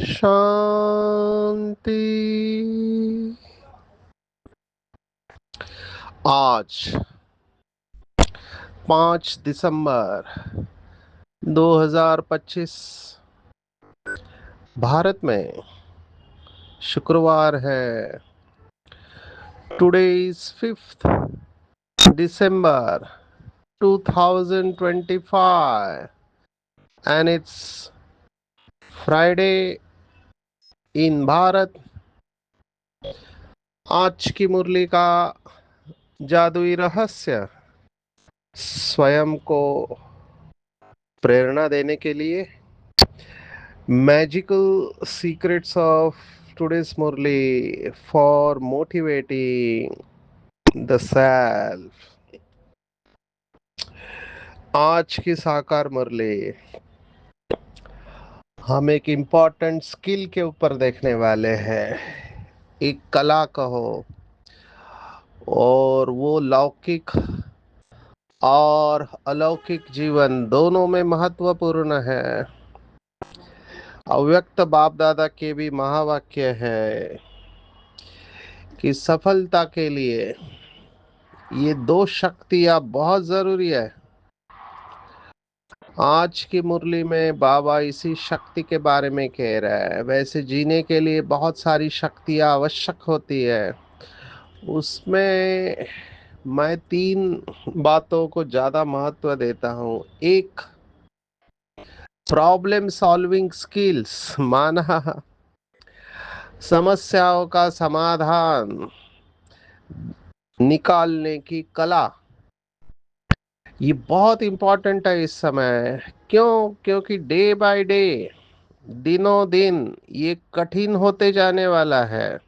शांति। आज 5 दिसंबर 2025 भारत में शुक्रवार है। Today is 5 December 2025 and it's Friday in Bharat. आज की मुरली का जादुई रहस्य स्वयं को प्रेरणा देने के लिए magical secrets of today's murli for motivating the self. आज की साकार मुरली हम एक इम्पॉर्टेंट स्किल के ऊपर देखने वाले हैं। एक कला कहो, और वो लौकिक और अलौकिक जीवन दोनों में महत्वपूर्ण है। अव्यक्त बाप दादा के भी महावाक्य है कि सफलता के लिए ये दो शक्तियां बहुत जरूरी है। आज की मुरली में बाबा इसी शक्ति के बारे में कह रहा है। वैसे जीने के लिए बहुत सारी शक्तियां आवश्यक होती है, उसमें मैं 3 बातों को ज्यादा महत्व देता हूँ। एक, प्रॉब्लम सॉल्विंग स्किल्स, माना समस्याओं का समाधान निकालने की कला। ये बहुत इंपॉर्टेंट है इस समय। क्यों? क्योंकि डे बाय डे, दिनों दिन ये कठिन होते जाने वाला है।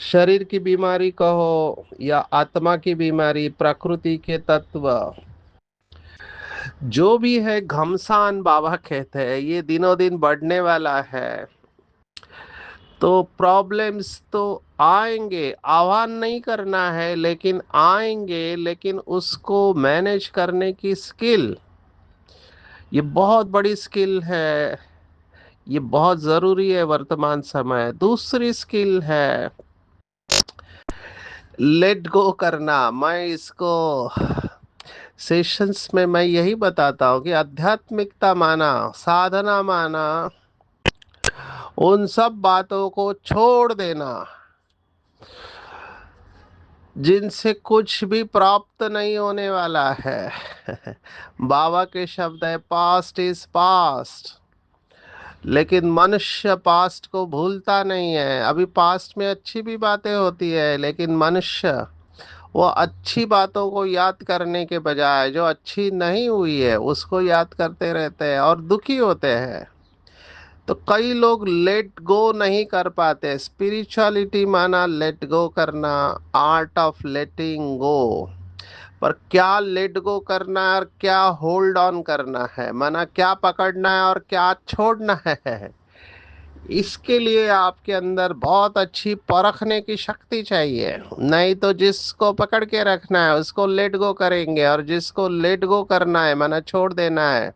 शरीर की बीमारी कहो या आत्मा की बीमारी, प्रकृति के तत्व जो भी है, घमसान बाबा कहते हैं, ये दिनों दिन बढ़ने वाला है। तो प्रॉब्लम्स तो आएंगे, आह्वान नहीं करना है, लेकिन आएंगे। लेकिन उसको मैनेज करने की स्किल, ये बहुत बड़ी स्किल है। ये बहुत जरूरी है वर्तमान समय। दूसरी स्किल है लेट गो करना। मैं इसको सेशंस में मैं यही बताता हूँ कि आध्यात्मिकता माना, साधना माना, उन सब बातों को छोड़ देना जिनसे कुछ भी प्राप्त नहीं होने वाला है। बाबा के शब्द है, पास्ट इज पास्ट। लेकिन मनुष्य पास्ट को भूलता नहीं है। अभी पास्ट में अच्छी भी बातें होती है, लेकिन मनुष्य वो अच्छी बातों को याद करने के बजाय जो अच्छी नहीं हुई है उसको याद करते रहते हैं और दुखी होते हैं। तो कई लोग लेट गो नहीं कर पाते। स्पिरिचुअलिटी माना लेट गो करना, आर्ट ऑफ लेटिंग गो। पर क्या लेट गो करना है और क्या होल्ड ऑन करना है, माना क्या पकड़ना है और क्या छोड़ना है, इसके लिए आपके अंदर बहुत अच्छी परखने की शक्ति चाहिए। नहीं तो जिसको पकड़ के रखना है उसको लेट गो करेंगे, और जिसको लेट गो करना है माना छोड़ देना है,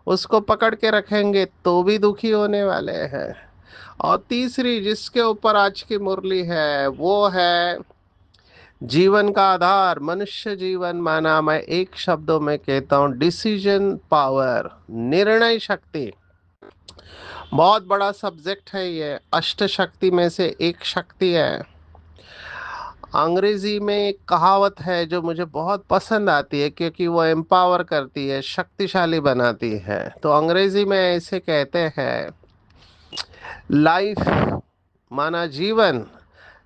उसको पकड़ के रखेंगे तो भी दुखी होने वाले हैं। और तीसरी जिसके ऊपर आज की मुरली है वो है जीवन का आधार, मनुष्य जीवन। माना मैं एक शब्दों में कहता हूँ, डिसीजन पावर, निर्णय शक्ति। बहुत बड़ा सब्जेक्ट है ये, अष्ट शक्ति में से एक शक्ति है। अंग्रेजी में एक कहावत है जो मुझे बहुत पसंद आती है, क्योंकि वो एम्पावर करती है, शक्तिशाली बनाती है। तो अंग्रेजी में ऐसे कहते हैं, लाइफ माना जीवन,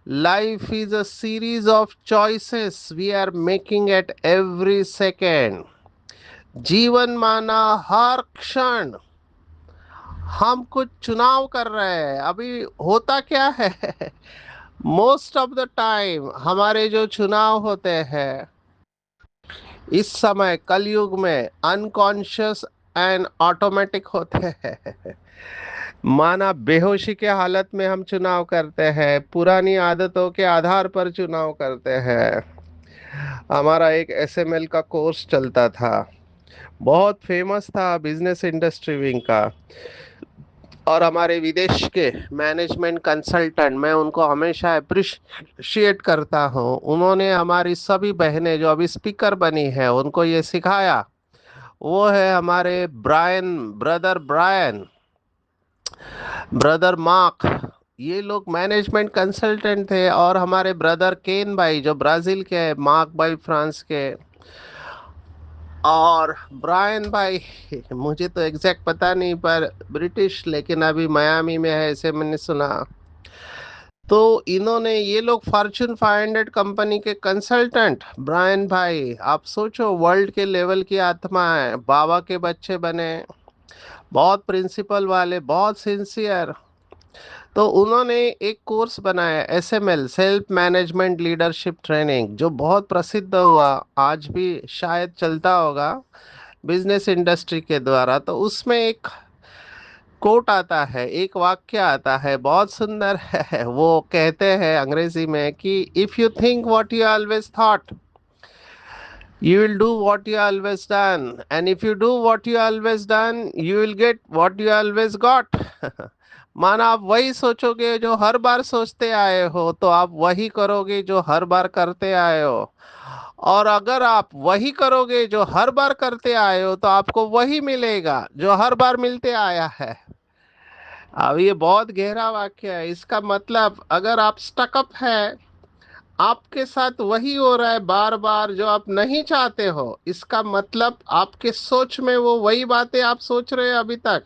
life is a series of choices we are making at every second. जीवन माना हर क्षण हम कुछ चुनाव कर रहे हैं। अभी होता क्या है, मोस्ट ऑफ द टाइम हमारे जो चुनाव होते हैं इस समय कलयुग में अनकॉन्शियस एंड ऑटोमेटिक होते हैं। माना बेहोशी के हालत में हम चुनाव करते हैं, पुरानी आदतों के आधार पर चुनाव करते हैं। हमारा एक एसएमएल का कोर्स चलता था, बहुत फेमस था बिजनेस इंडस्ट्री विंग का। और हमारे विदेश के मैनेजमेंट कंसल्टेंट, मैं उनको हमेशा अप्रिशिएट करता हूँ, उन्होंने हमारी सभी बहनें जो अभी स्पीकर बनी है उनको ये सिखाया। वो है हमारे Brian, brother Brian, brother Mark. ये लोग मैनेजमेंट कंसल्टेंट थे। और हमारे ब्रदर केन भाई जो ब्राजील के हैं, मार्क भाई फ्रांस के, और ब्रायन भाई मुझे तो एग्जैक्ट पता नहीं पर ब्रिटिश, लेकिन अभी मियामी में है ऐसे मैंने सुना। तो इन्होंने, ये लोग फॉर्च्यून 500 कंपनी के कंसल्टेंट, ब्रायन भाई आप सोचो वर्ल्ड के लेवल की आत्मा है, बाबा के बच्चे बने, बहुत प्रिंसिपल वाले, बहुत सिंसियर। तो उन्होंने एक कोर्स बनाया SML, self management leadership training, जो बहुत प्रसिद्ध हुआ, आज भी शायद चलता होगा बिजनेस इंडस्ट्री के द्वारा। तो उसमें एक कोट आता है, एक वाक्य आता है, बहुत सुंदर है। वो कहते हैं अंग्रेजी में कि if you think what you always thought, you will do what you always done, and if you do what you always done, you will get what you always got। माना आप वही सोचोगे जो हर बार सोचते आए हो, तो आप वही करोगे जो हर बार करते आए हो। और अगर आप वही करोगे जो हर बार करते आए हो, तो आपको वही मिलेगा जो हर बार मिलते आया है। अब ये बहुत गहरा वाक्य है। इसका मतलब अगर आप स्टकअप है, आपके साथ वही हो रहा है बार बार जो आप नहीं चाहते हो, इसका मतलब आपके सोच में वो वही बातें आप सोच रहे हैं अभी तक,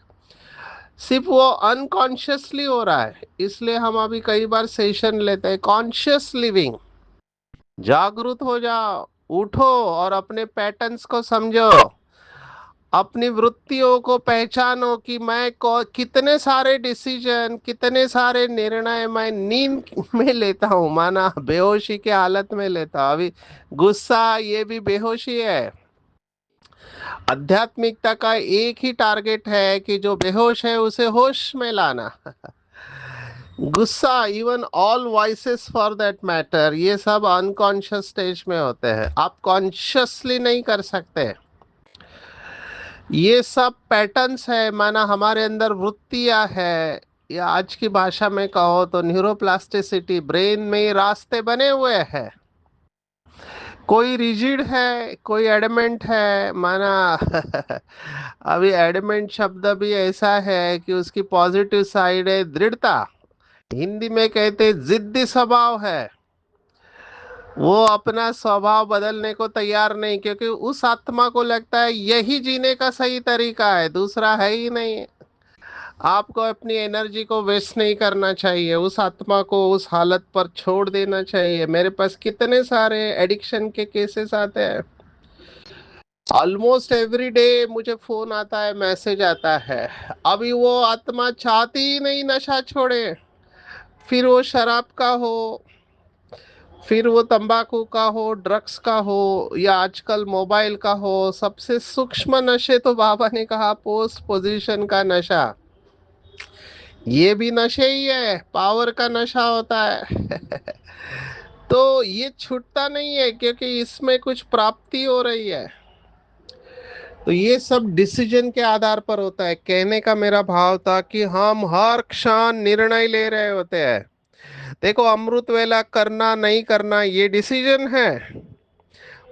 सिर्फ वो अनकॉन्शियसली हो रहा है। इसलिए हम अभी कई बार सेशन लेते हैं कॉन्शियस लिविंग। जागरूक हो जाओ, उठो और अपने पैटर्न्स को समझो, अपनी वृत्तियों को पहचानो कि मैं कितने सारे डिसीजन, कितने सारे निर्णय मैं नींद में लेता हूँ, माना बेहोशी के हालत में लेता हूँ। अभी गुस्सा ये भी बेहोशी है। आध्यात्मिकता का एक ही टारगेट है कि जो बेहोश है उसे होश में लाना। गुस्सा, even all voices for that matter, ये सब अनकॉन्शियस स्टेज में होते हैं, आप कॉन्शियसली नहीं कर सकते। ये सब पैटर्न्स है, माना हमारे अंदर वृत्तियां है, या आज की भाषा में कहो तो न्यूरोप्लास्टिसिटी, ब्रेन में ये रास्ते बने हुए हैं। कोई रिजिड है, कोई एडमेंट है, माना अभी एडमेंट शब्द भी ऐसा है कि उसकी पॉजिटिव साइड है दृढ़ता, हिंदी में कहते जिद्दी स्वभाव है। वो अपना स्वभाव बदलने को तैयार नहीं, क्योंकि उस आत्मा को लगता है यही जीने का सही तरीका है, दूसरा है ही नहीं। आपको अपनी एनर्जी को वेस्ट नहीं करना चाहिए, उस आत्मा को उस हालत पर छोड़ देना चाहिए। मेरे पास कितने सारे एडिक्शन के केसेस आते हैं, ऑलमोस्ट एवरी डे मुझे फोन आता है, मैसेज आता है। अभी वो आत्मा चाहती ही नहीं नशा छोड़े, फिर वो शराब का हो, फिर वो तंबाकू का हो, ड्रग्स का हो, या आजकल मोबाइल का हो। सबसे सूक्ष्म नशे तो बाबा ने कहा पोस्ट पोजीशन का नशा, ये भी नशे ही है, पावर का नशा होता है। तो ये छूटता नहीं है, क्योंकि इसमें कुछ प्राप्ति हो रही है। तो ये सब डिसीजन के आधार पर होता है। कहने का मेरा भाव था कि हम हर क्षण निर्णय ले रहे होते हैं। देखो, अमृत वेला करना नहीं करना ये डिसीजन है,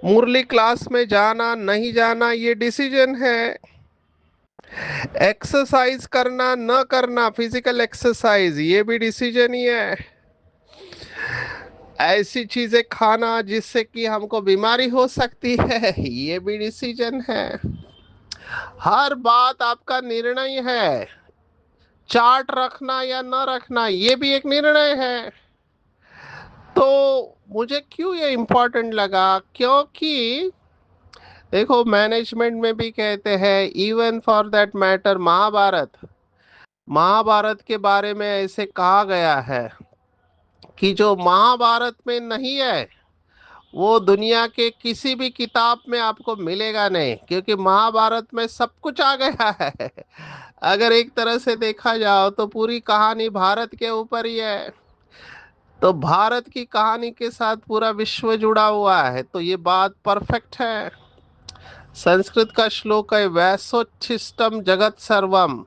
मुरली क्लास में जाना नहीं जाना ये डिसीजन है, एक्सरसाइज करना न करना, फिजिकल एक्सरसाइज, ये भी डिसीजन ही है। ऐसी चीजें खाना जिससे कि हमको बीमारी हो सकती है, ये भी डिसीजन है। हर बात आपका निर्णय है। चार्ट रखना या न रखना ये भी एक निर्णय है। तो मुझे क्यों ये इम्पोर्टेंट लगा, क्योंकि देखो मैनेजमेंट में भी कहते हैं, even for that matter Mahabharata, Mahabharata के बारे में ऐसे कहा गया है कि जो महाभारत में नहीं है वो दुनिया के किसी भी किताब में आपको मिलेगा नहीं, क्योंकि महाभारत में सब कुछ आ गया है। अगर एक तरह से देखा जाओ तो पूरी कहानी भारत के ऊपर ही है, तो भारत की कहानी के साथ पूरा विश्व जुड़ा हुआ है, तो ये बात परफेक्ट है। संस्कृत का श्लोक है, वैसोच्छिष्टम जगत सर्वम।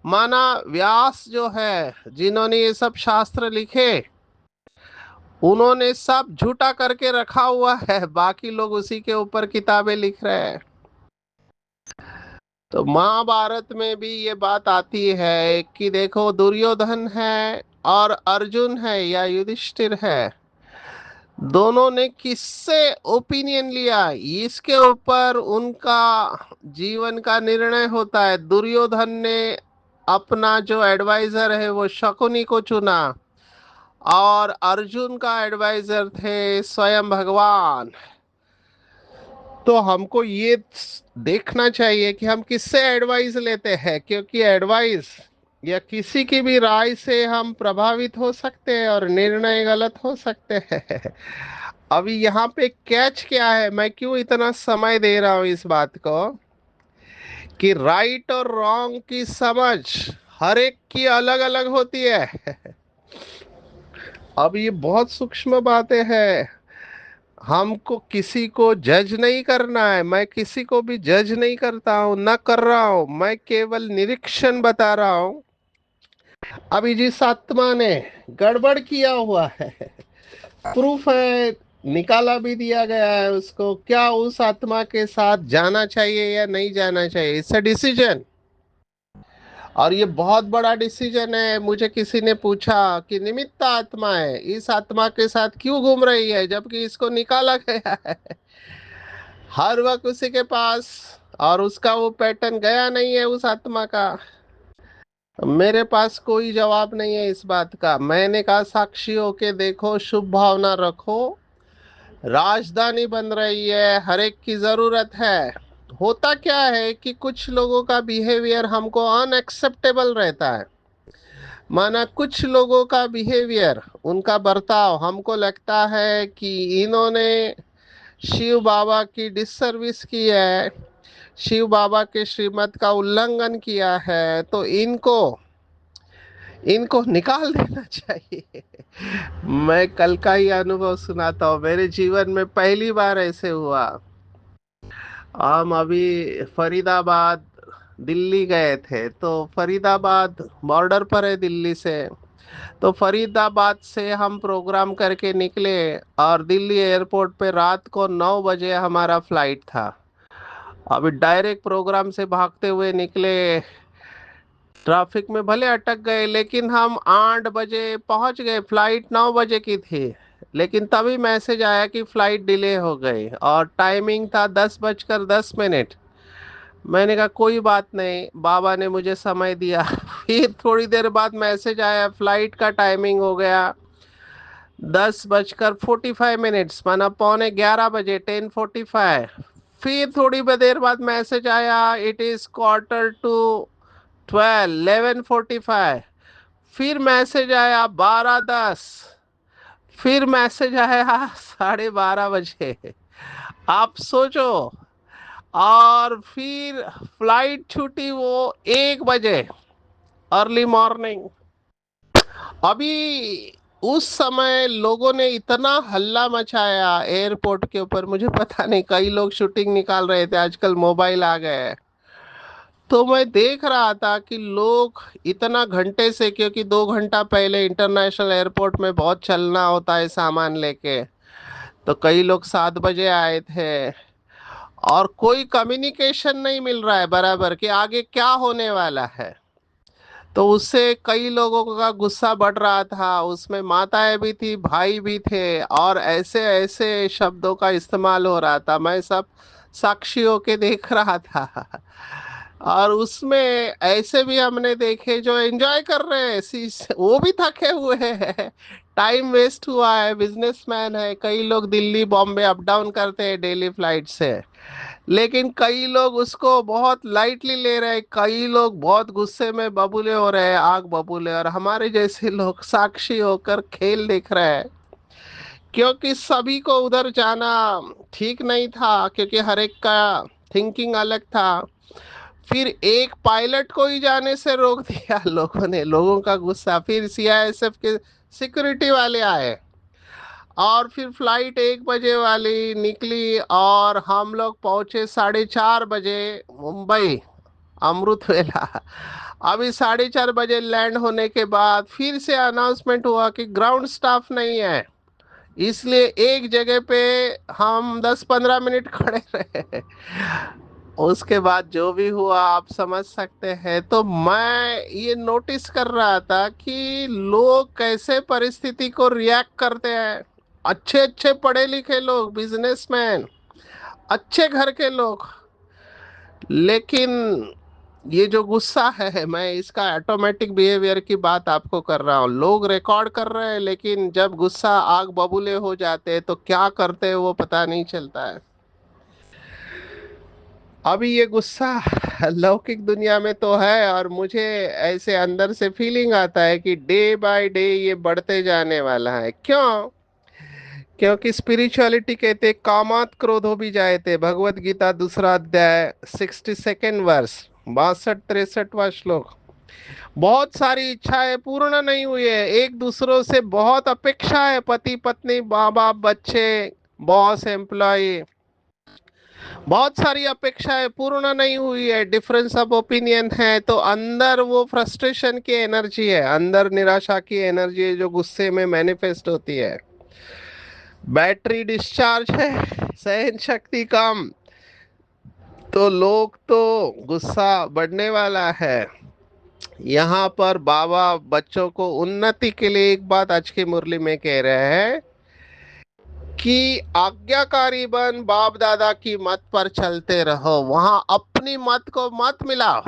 माना व्यास जो है, जिन्होंने ये सब शास्त्र लिखे, उन्होंने सब झूठा करके रखा हुआ है, बाकी लोग उसी के ऊपर किताबें लिख रहे हैं। तो महाभारत में भी ये बात आती है कि देखो, दुर्योधन है और अर्जुन है या युधिष्ठिर है, दोनों ने किससे ओपिनियन लिया, इसके ऊपर उनका जीवन का निर्णय होता है। दुर्योधन ने अपना जो एडवाइजर है वो शकुनी को चुना, और अर्जुन का एडवाइजर थे स्वयं भगवान। तो हमको ये देखना चाहिए कि हम किससे एडवाइस लेते हैं, क्योंकि एडवाइस या किसी की भी राय से हम प्रभावित हो सकते हैं और निर्णय गलत हो सकते हैं। अभी यहाँ पे कैच क्या है, मैं क्यों इतना समय दे रहा हूँ इस बात को, कि राइट और रॉन्ग की समझ हर एक की अलग अलग होती है। अब ये बहुत सूक्ष्म बातें हैं, हमको किसी को जज नहीं करना है। मैं किसी को भी जज नहीं करता हूँ, ना कर रहा हूँ, मैं केवल निरीक्षण बता रहा हूँ। अभी जिस आत्मा ने गड़बड़ किया हुआ है, प्रूफ है, निकाला भी दिया गया है उसको, क्या उस आत्मा के साथ जाना चाहिए या नहीं जाना चाहिए, इट्स अ डिसीजन। और ये बहुत बड़ा डिसीजन है। मुझे किसी ने पूछा कि निमित्त आत्मा है, इस आत्मा के साथ क्यों घूम रही है जबकि इसको निकाला गया है हर वक्त उसी के पास, और उसका वो पैटर्न गया नहीं है उस आत्मा का। मेरे पास कोई जवाब नहीं है इस बात का। मैंने कहा साक्षी होके देखो, शुभ भावना रखो, राजधानी बन रही है, हर एक की जरूरत है। होता क्या है कि कुछ लोगों का बिहेवियर हमको अनएक्सेप्टेबल रहता है। माना कुछ लोगों का बिहेवियर, उनका बर्ताव हमको लगता है कि इन्होंने शिव बाबा की डिससर्विस की है, शिव बाबा के श्रीमत का उल्लंघन किया है, तो इनको इनको निकाल देना चाहिए। मैं कल का ही अनुभव सुनाता हूँ, मेरे जीवन में पहली बार ऐसे हुआ। हम अभी फरीदाबाद दिल्ली गए थे, तो फरीदाबाद बॉर्डर पर है दिल्ली से। तो फरीदाबाद से हम प्रोग्राम करके निकले, और दिल्ली एयरपोर्ट पे रात को 9 बजे हमारा फ्लाइट था। अभी डायरेक्ट प्रोग्राम से भागते हुए निकले, ट्रैफिक में भले अटक गए, लेकिन हम 8 बजे पहुंच गए, फ्लाइट 9 बजे की थी। लेकिन तभी मैसेज आया कि फ्लाइट डिले हो गई, और टाइमिंग था 10:10। मैंने कहा कोई बात नहीं, बाबा ने मुझे समय दिया। फिर थोड़ी देर बाद मैसेज आया, फ्लाइट का टाइमिंग हो गया 10:45, माना पौने 11 बजे, 10:45। फिर थोड़ी देर बाद मैसेज आया, इट इज क्वार्टर टू 12, 11:45। फिर मैसेज आया 12:10। फिर मैसेज आया 12:30 बजे। आप सोचो। और फिर फ्लाइट छूटी वो 1 बजे, अर्ली मॉर्निंग। अभी उस समय लोगों ने इतना हल्ला मचाया एयरपोर्ट के ऊपर, मुझे पता नहीं, कई लोग शूटिंग निकाल रहे थे, आजकल मोबाइल आ गए हैं। तो मैं देख रहा था कि लोग इतना घंटे से, क्योंकि 2 घंटा पहले इंटरनेशनल एयरपोर्ट में बहुत चलना होता है सामान लेके, तो कई लोग 7 बजे आए थे, और कोई कम्युनिकेशन नहीं मिल रहा है बराबर कि आगे क्या होने वाला है। तो उससे कई लोगों का गुस्सा बढ़ रहा था, उसमें माताएं भी थी, भाई भी थे, और ऐसे ऐसे शब्दों का इस्तेमाल हो रहा था। मैं सब साक्षी होके देख रहा था। और उसमें ऐसे भी हमने देखे जो एंजॉय कर रहे हैं, वो भी थके हुए हैं। टाइम वेस्ट हुआ है, बिजनेसमैन है, कई लोग दिल्ली बॉम्बे अप डाउन करते हैं डेली फ्लाइट से। लेकिन कई लोग उसको बहुत लाइटली ले रहे हैं, कई लोग बहुत गुस्से में बबूले हो रहे हैं, आग बबूले, और हमारे जैसे लोग साक्षी होकर खेल देख रहे हैं। क्योंकि सभी को उधर जाना ठीक नहीं था, क्योंकि हर एक का थिंकिंग अलग था। फिर एक पायलट को ही जाने से रोक दिया लोगों ने, लोगों का गुस्सा। फिर सीआईएसएफ के सिक्योरिटी वाले आए, और फिर फ्लाइट 1 बजे वाली निकली, और हम लोग पहुंचे 4:30 बजे मुंबई, अमृत वेला। अभी 4:30 बजे लैंड होने के बाद फिर से अनाउंसमेंट हुआ कि ग्राउंड स्टाफ नहीं है, इसलिए एक जगह पे हम 10-15 मिनट खड़े रहे। उसके बाद जो भी हुआ आप समझ सकते हैं। तो मैं ये नोटिस कर रहा था कि लोग कैसे परिस्थिति को रिएक्ट करते हैं। अच्छे अच्छे पढ़े लिखे लोग, बिजनेसमैन, अच्छे घर के लोग, लेकिन ये जो गुस्सा है, मैं इसका ऑटोमेटिक बिहेवियर की बात आपको कर रहा हूँ। लोग रिकॉर्ड कर रहे हैं, लेकिन जब गुस्सा आग बबूले हो जाते हैं तो क्या करते हैं वो पता नहीं चलता है। अभी ये गुस्सा लौकिक दुनिया में तो है, और मुझे ऐसे अंदर से फीलिंग आता है कि डे बाय डे ये बढ़ते जाने वाला है। क्यों? क्योंकि स्पिरिचुअलिटी कहते कामात क्रोधो भी जायते, भगवत गीता 2 अध्याय 62 वर्ष, 62-63वां श्लोक। बहुत सारी इच्छाएं पूर्ण नहीं हुई है, एक दूसरों से बहुत अपेक्षा है, पति पत्नी माँ बाप बच्चे बॉस एम्प्लॉय, बहुत सारी अपेक्षाएं पूर्ण नहीं हुई है, डिफरेंस ऑफ ओपिनियन है। तो अंदर वो फ्रस्ट्रेशन की एनर्जी है, अंदर निराशा की एनर्जी है, जो गुस्से में मैनिफेस्ट होती है। बैटरी डिस्चार्ज है, सहन शक्ति कम, तो लोग तो गुस्सा बढ़ने वाला है। यहाँ पर बाबा बच्चों को उन्नति के लिए एक बात आज की मुरली में कह रहे हैं कि आज्ञाकारी बन, बाप दादा की मत पर चलते रहो, वहां अपनी मत को मत मिलाओ।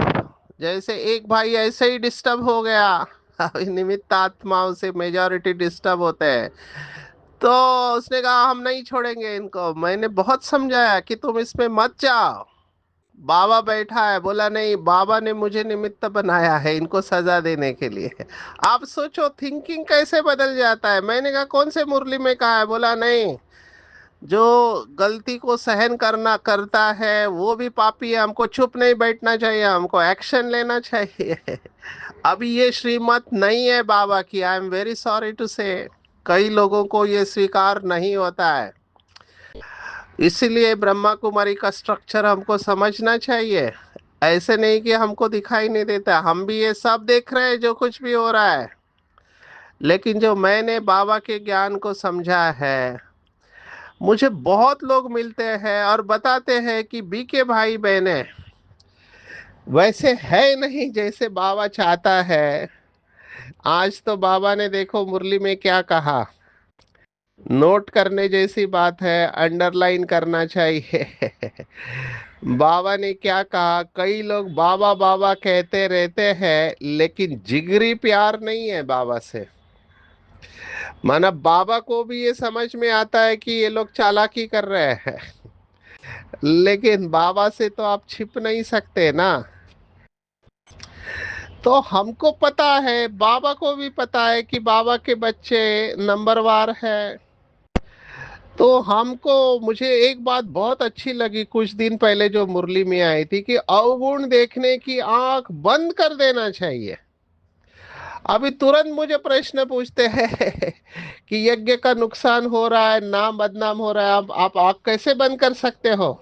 जैसे एक भाई ऐसे ही डिस्टर्ब हो गया, अभी निमित्त आत्माओं से मेजॉरिटी डिस्टर्ब होते हैं, तो उसने कहा हम नहीं छोड़ेंगे इनको। मैंने बहुत समझाया कि तुम इसमें मत जाओ। बाबा बैठा है, बोला नहीं, बाबा ने मुझे निमित्त बनाया है इनको सजा देने के लिए। आप सोचो थिंकिंग कैसे बदल जाता है। मैंने कहा कौन से मुरली में कहा है? बोला नहीं, जो गलती को सहन करना करता है वो भी पापी है, हमको चुप नहीं बैठना चाहिए, हमको एक्शन लेना चाहिए। अभी ये श्रीमत नहीं है बाबा की, I am very sorry to say. कई लोगों को ये स्वीकार नहीं होता है, इसीलिए ब्रह्मा कुमारी का स्ट्रक्चर हमको समझना चाहिए। ऐसे नहीं कि हमको दिखाई नहीं देता, हम भी ये सब देख रहे हैं जो कुछ भी हो रहा है। लेकिन जो मैंने बाबा के ज्ञान को समझा है, मुझे बहुत लोग मिलते हैं और बताते हैं कि बीके भाई बहने वैसे है नहीं जैसे बाबा चाहता है। आज तो बाबा ने देखो मुरली में क्या कहा, नोट करने जैसी बात है, अंडरलाइन करना चाहिए। बाबा ने क्या कहा? कई लोग बाबा बाबा कहते रहते हैं, लेकिन जिगरी प्यार नहीं है बाबा से। माना बाबा को भी ये समझ में आता है कि ये लोग चालाकी कर रहे हैं, लेकिन बाबा से तो आप छिप नहीं सकते ना। तो हमको पता है, बाबा को भी पता है कि बाबा के बच्चे नंबरवार है। तो हमको, मुझे एक बात बहुत अच्छी लगी कुछ दिन पहले जो मुरली में आई थी, कि अवगुण देखने की आंख बंद कर देना चाहिए। अभी तुरंत मुझे प्रश्न पूछते हैं कि यज्ञ का नुकसान हो रहा है, नाम बदनाम हो रहा है, आप आंख कैसे बंद कर सकते हो?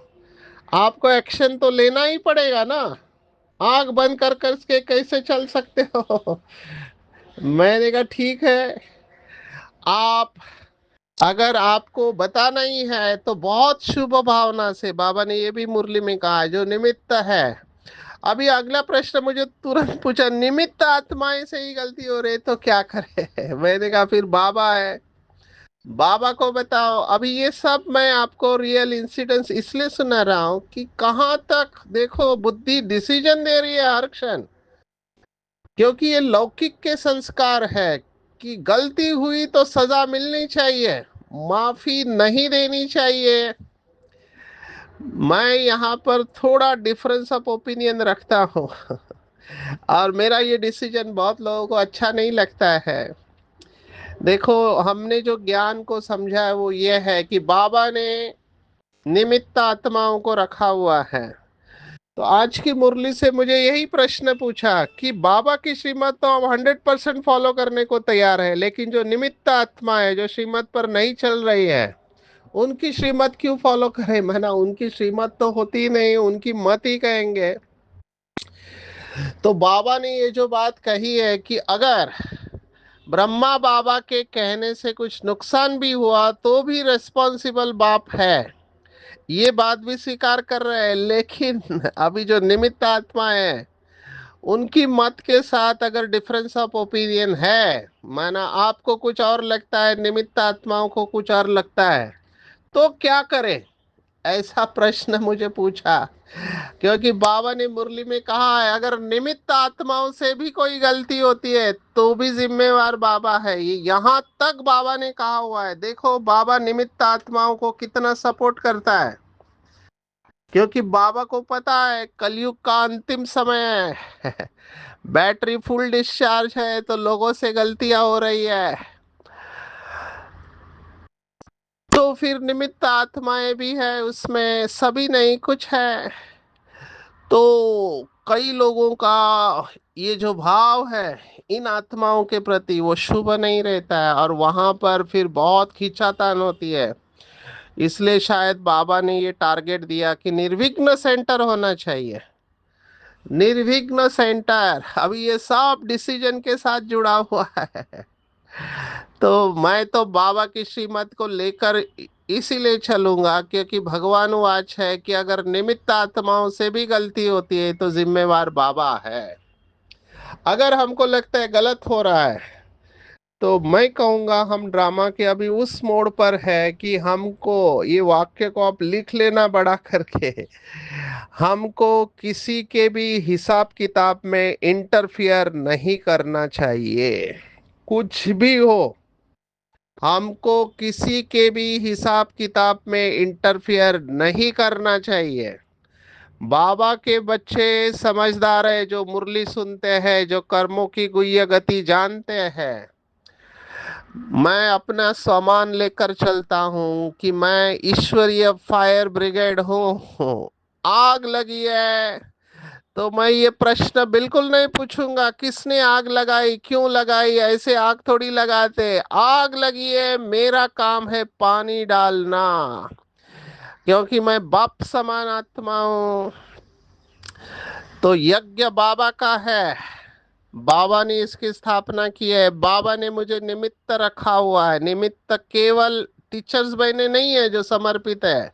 आपको एक्शन तो लेना ही पड़ेगा ना। आंख बंद कर करके कैसे चल सकते हो? मैंने कहा ठीक है, आप, अगर आपको बताना ही है तो बहुत शुभ भावना से, बाबा ने ये भी मुरली में कहा है, जो निमित्त है। अभी अगला प्रश्न मुझे तुरंत पूछा, निमित्त आत्माएं से ही गलती हो रही तो क्या करे? मैंने कहा फिर बाबा है, बाबा को बताओ। अभी ये सब मैं आपको रियल इंसिडेंट्स इसलिए सुना रहा हूं कि कहां तक देखो बुद्धि डिसीजन दे रही है हर क्षण। क्योंकि ये लौकिक के संस्कार है कि गलती हुई तो सजा मिलनी चाहिए, माफी नहीं देनी चाहिए। मैं यहाँ पर थोड़ा डिफरेंस ऑफ ओपिनियन रखता हूँ और मेरा ये डिसीजन बहुत लोगों को अच्छा नहीं लगता है। देखो, हमने जो ज्ञान को समझा है वो ये है कि बाबा ने निमित्त आत्माओं को रखा हुआ है। तो आज की मुरली से मुझे यही प्रश्न पूछा कि बाबा की श्रीमत तो हम 100% फॉलो करने को तैयार है, लेकिन जो निमित्त आत्मा है जो श्रीमत पर नहीं चल रही है उनकी श्रीमत क्यों फॉलो करें। माना उनकी श्रीमत तो होती ही नहीं, उनकी मत ही कहेंगे। तो बाबा ने ये जो बात कही है कि अगर ब्रह्मा बाबा के कहने से कुछ नुकसान भी हुआ तो भी रिस्पॉन्सिबल बाप है, ये बात भी स्वीकार कर रहे हैं। लेकिन अभी जो निमित्त आत्मा है उनकी मत के साथ अगर डिफरेंस ऑफ ओपिनियन है, माना आपको कुछ और लगता है, निमित्त आत्माओं को कुछ और लगता है, तो क्या करें, ऐसा प्रश्न मुझे पूछा। क्योंकि बाबा ने मुरली में कहा है अगर निमित्त आत्माओं से भी कोई गलती होती है तो भी जिम्मेवार बाबा है। ये यहाँ तक बाबा ने कहा हुआ है। देखो बाबा निमित्त आत्माओं को कितना सपोर्ट करता है, क्योंकि बाबा को पता है कलयुग का अंतिम समय है बैटरी फुल डिस्चार्ज है तो लोगों से गलतियां हो रही है। तो फिर निमित्त आत्माएं भी है उसमें, सभी नहीं कुछ है। तो कई लोगों का ये जो भाव है इन आत्माओं के प्रति वो शुभ नहीं रहता है और वहां पर फिर बहुत खींचातान होती है। इसलिए शायद बाबा ने ये टारगेट दिया कि निर्विघ्न सेंटर होना चाहिए। निर्विघ्न सेंटर अभी ये सब डिसीजन के साथ जुड़ा हुआ है। तो मैं तो बाबा की श्रीमत को लेकर इसीलिए चलूंगा क्योंकि भगवान वाच है कि अगर निमित्त आत्माओं से भी गलती होती है तो जिम्मेवार बाबा है। अगर हमको लगता है गलत हो रहा है तो मैं कहूंगा हम ड्रामा के अभी उस मोड़ पर है कि हमको ये वाक्य को आप लिख लेना बड़ा करके, हमको किसी के भी हिसाब किताब में इंटरफियर नहीं करना चाहिए। कुछ भी हो, हमको किसी के भी हिसाब किताब में इंटरफियर नहीं करना चाहिए। बाबा के बच्चे समझदार है जो मुरली सुनते हैं, जो कर्मों की गुह्य गति जानते हैं। मैं अपना सामान लेकर चलता हूँ कि मैं ईश्वरीय फायर ब्रिगेड हूँ। आग लगी है तो मैं ये प्रश्न बिल्कुल नहीं पूछूंगा किसने आग लगाई, क्यों लगाई, ऐसे आग थोड़ी लगाते। आग लगी है, मेरा काम है पानी डालना, क्योंकि मैं बाप समान आत्मा हूँ। तो यज्ञ बाबा का है, बाबा ने इसकी स्थापना की है, बाबा ने मुझे निमित्त रखा हुआ है। निमित्त केवल टीचर्स बहने नहीं है जो समर्पित है।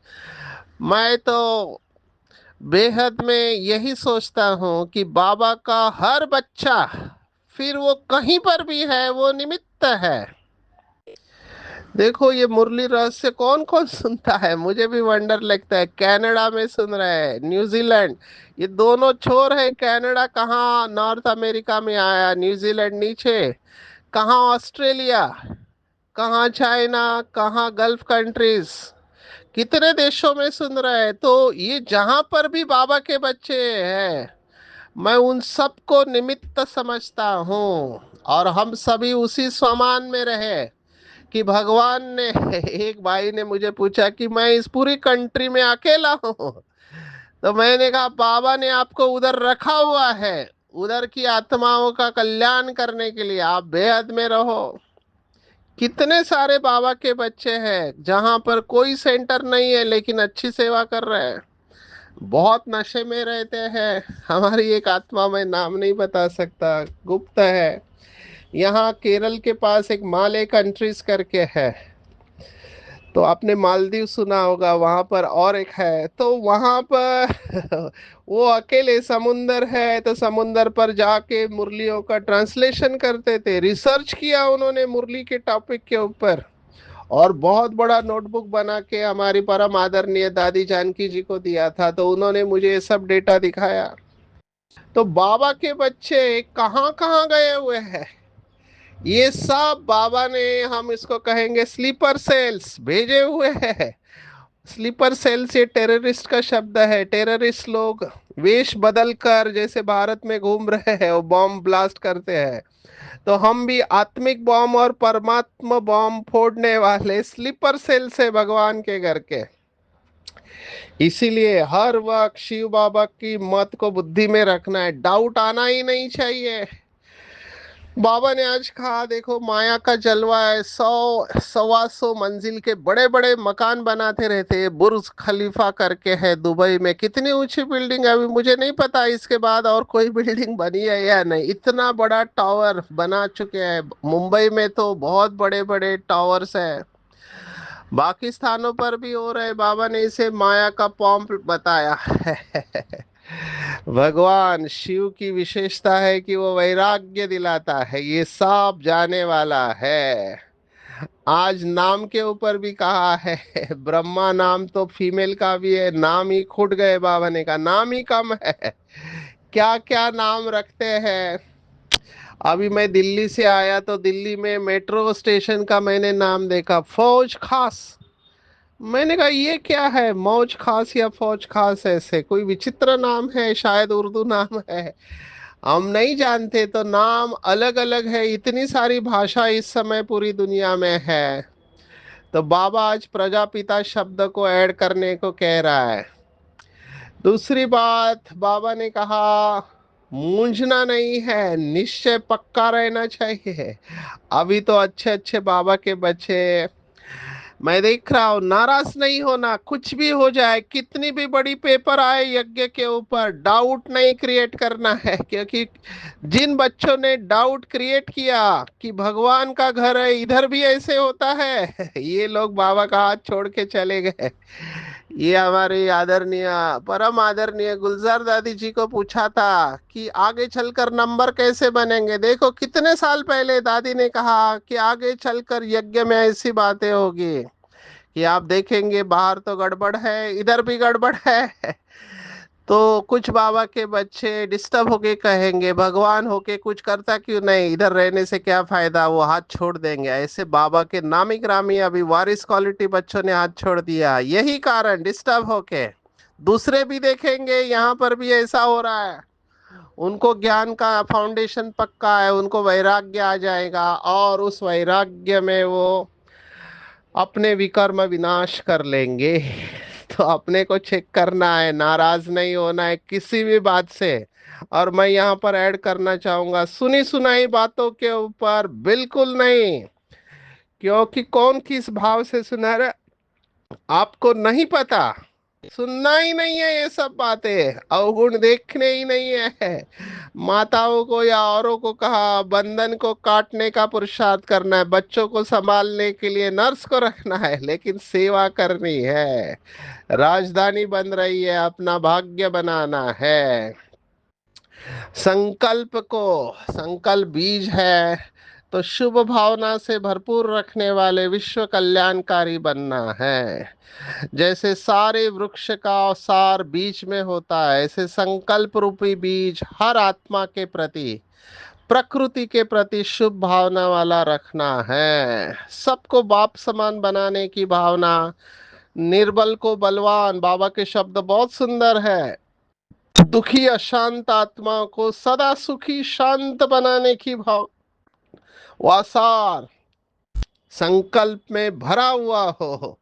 मैं तो बेहद में यही सोचता हूँ कि बाबा का हर बच्चा, फिर वो कहीं पर भी है, वो निमित्त है। देखो ये मुरली रहस्य कौन कौन सुनता है, मुझे भी वंडर लगता है। कनाडा में सुन रहे हैं, न्यूजीलैंड, ये दोनों छोर है। कनाडा कहाँ नॉर्थ अमेरिका में आया, न्यूजीलैंड नीचे, कहाँ ऑस्ट्रेलिया, कहाँ चाइना, कहाँ गल्फ कंट्रीज, कितने देशों में सुन रहे हैं। तो ये जहां पर भी बाबा के बच्चे हैं मैं उन सबको निमित्त समझता हूँ। और हम सभी उसी समान में रहे कि भगवान ने एक भाई ने मुझे पूछा कि मैं इस पूरी कंट्री में अकेला हूँ, तो मैंने कहा बाबा ने आपको उधर रखा हुआ है, उधर की आत्माओं का कल्याण करने के लिए, आप बेहद में रहो। कितने सारे बाबा के बच्चे हैं जहां पर कोई सेंटर नहीं है लेकिन अच्छी सेवा कर रहे हैं, बहुत नशे में रहते हैं। हमारी एक आत्मा, मैं नाम नहीं बता सकता, गुप्त है। यहाँ केरल के पास एक माले कंट्रीज करके है, तो आपने मालदीव सुना होगा, वहां पर और एक है। तो वहां पर वो अकेले, समुंदर है तो समुंदर पर जाके मुरलियों का ट्रांसलेशन करते थे। रिसर्च किया उन्होंने मुरली के टॉपिक के ऊपर और बहुत बड़ा नोटबुक बना के हमारी परम आदरणीय दादी जानकी जी को दिया था, तो उन्होंने मुझे ये सब डेटा दिखाया। तो बाबा के बच्चे कहाँ कहाँ गए हुए हैं, ये सब बाबा ने, हम इसको कहेंगे स्लीपर सेल्स, भेजे हुए हैं। स्लीपर सेल से टेररिस्ट का शब्द है। टेररिस्ट लोग वेश बदल कर जैसे भारत में घूम रहे हैं, वो बॉम्ब ब्लास्ट करते हैं। तो हम भी आत्मिक बॉम्ब और परमात्मा बॉम्ब फोड़ने वाले स्लीपर सेल से भगवान के घर के। इसीलिए हर वक्त शिव बाबा की मत को बुद्धि में रखना है, डाउट आना ही नहीं चाहिए। बाबा ने आज कहा, देखो माया का जलवा है, 100 125 मंजिल के बड़े बड़े मकान बनाते रहते हैं। बुर्ज खलीफा करके है दुबई में, कितनी ऊंची बिल्डिंग है, अभी मुझे नहीं पता इसके बाद और कोई बिल्डिंग बनी है या नहीं। इतना बड़ा टावर बना चुके हैं। मुंबई में तो बहुत बड़े बड़े टावर्स है, बाकी स्थानों पर भी हो रहे। बाबा ने इसे माया का पॉम्प बताया है। भगवान शिव की विशेषता है कि वो वैराग्य दिलाता है, ये सब जाने वाला है। आज नाम के ऊपर भी कहा है, ब्रह्मा नाम तो फीमेल का भी है, नाम ही खुट गए। बाबा ने कहा नाम ही कम है, क्या क्या नाम रखते हैं। अभी मैं दिल्ली से आया तो दिल्ली में मेट्रो स्टेशन का मैंने नाम देखा, फौज खास। मैंने कहा ये क्या है, मौज खास या फौज खास, ऐसे कोई विचित्र नाम है, शायद उर्दू नाम है, हम नहीं जानते। तो नाम अलग अलग है, इतनी सारी भाषा इस समय पूरी दुनिया में है। तो बाबा आज प्रजापिता शब्द को ऐड करने को कह रहा है। दूसरी बात बाबा ने कहा, मूंझना नहीं है, निश्चय पक्का रहना चाहिए। अभी तो अच्छे अच्छे बाबा के बच्चे, मैं देख रहा हूं, नाराज नहीं होना, कुछ भी हो जाए, कितनी भी बड़ी पेपर आए यज्ञ के ऊपर, डाउट नहीं क्रिएट करना है। क्योंकि जिन बच्चों ने डाउट क्रिएट किया कि भगवान का घर है, इधर भी ऐसे होता है, ये लोग बाबा का हाथ छोड़ के चले गए। ये हमारे आदरणीय, परम आदरणीय गुलजार दादी जी को पूछा था कि आगे चलकर नंबर कैसे बनेंगे। देखो कितने साल पहले दादी ने कहा कि आगे चलकर यज्ञ में ऐसी बातें होगी कि आप देखेंगे बाहर तो गड़बड़ है, इधर भी गड़बड़ है। तो कुछ बाबा के बच्चे डिस्टर्ब होके कहेंगे, भगवान होके कुछ करता क्यों नहीं, इधर रहने से क्या फायदा, वो हाथ छोड़ देंगे। ऐसे बाबा के नामी ग्रामी अभी वारिस क्वालिटी बच्चों ने हाथ छोड़ दिया, यही कारण डिस्टर्ब होके। दूसरे भी देखेंगे यहाँ पर भी ऐसा हो रहा है, उनको ज्ञान का फाउंडेशन पक्का है, उनको वैराग्य आ जाएगा और उस वैराग्य में वो अपने विकर्म विनाश कर लेंगे। तो अपने को चेक करना है, नाराज नहीं होना है किसी भी बात से। और मैं यहाँ पर ऐड करना चाहूंगा, सुनी सुनाई बातों के ऊपर बिल्कुल नहीं। क्योंकि कौन किस भाव से सुना रहा आपको नहीं पता, सुनना ही नहीं है ये सब बातें, अवगुण देखने ही नहीं है। माताओं को या औरों को कहा बंधन को काटने का पुरुषार्थ करना है, बच्चों को संभालने के लिए नर्स को रखना है, लेकिन सेवा करनी है। राजधानी बन रही है, अपना भाग्य बनाना है। संकल्प को, संकल्प बीज है, तो शुभ भावना से भरपूर रखने वाले विश्व कल्याणकारी बनना है। जैसे सारे वृक्ष का सार बीज में होता है, ऐसे संकल्प रूपी बीज हर आत्मा के प्रति, प्रकृति के प्रति शुभ भावना वाला रखना है। सबको बाप समान बनाने की भावना, निर्बल को बलवान, बाबा के शब्द बहुत सुंदर है। दुखी अशांत आत्मा को सदा सुखी शांत बनाने की भाव, वासार संकल्प में भरा हुआ हो।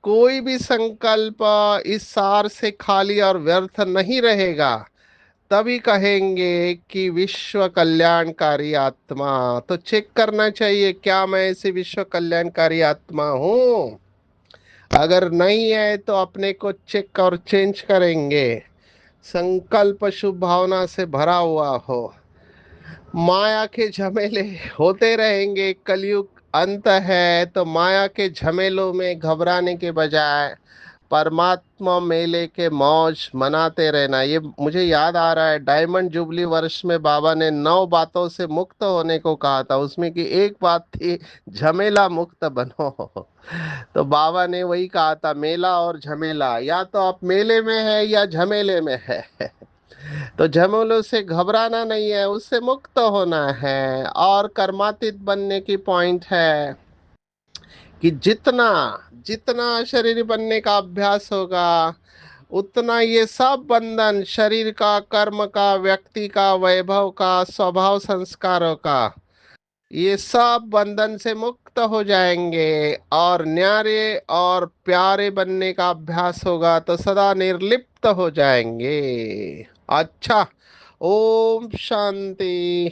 कोई भी संकल्प इस सार से खाली और व्यर्थ नहीं रहेगा, तभी कहेंगे कि विश्व कल्याणकारी आत्मा। तो चेक करना चाहिए, क्या मैं ऐसी विश्व कल्याणकारी आत्मा हूँ। अगर नहीं है तो अपने को चेक और चेंज करेंगे। संकल्प शुभ भावना से भरा हुआ हो, माया के झमेले होते रहेंगे, कलयुग अंत है, तो माया के झमेलों में घबराने के बजाय परमात्मा मेले के मौज मनाते रहना। ये मुझे याद आ रहा है, डायमंड जुबली वर्ष में बाबा ने 9 बातों से मुक्त होने को कहा था, उसमें की एक बात थी झमेला मुक्त बनो। तो बाबा ने वही कहा था, मेला और झमेला, या तो आप मेले में है या झमेले में है। तो झमेलों से घबराना नहीं है, उससे मुक्त होना है। और कर्मातीत बनने की पॉइंट है कि जितना जितना शरीर बनने का अभ्यास होगा, उतना ये सब बंधन, शरीर का, कर्म का, व्यक्ति का, वैभव का, स्वभाव संस्कारों का, ये सब बंधन से मुक्त हो जाएंगे। और न्यारे और प्यारे बनने का अभ्यास होगा तो सदा निर्लिप्त हो जाएंगे। अच्छा, ओम शांति।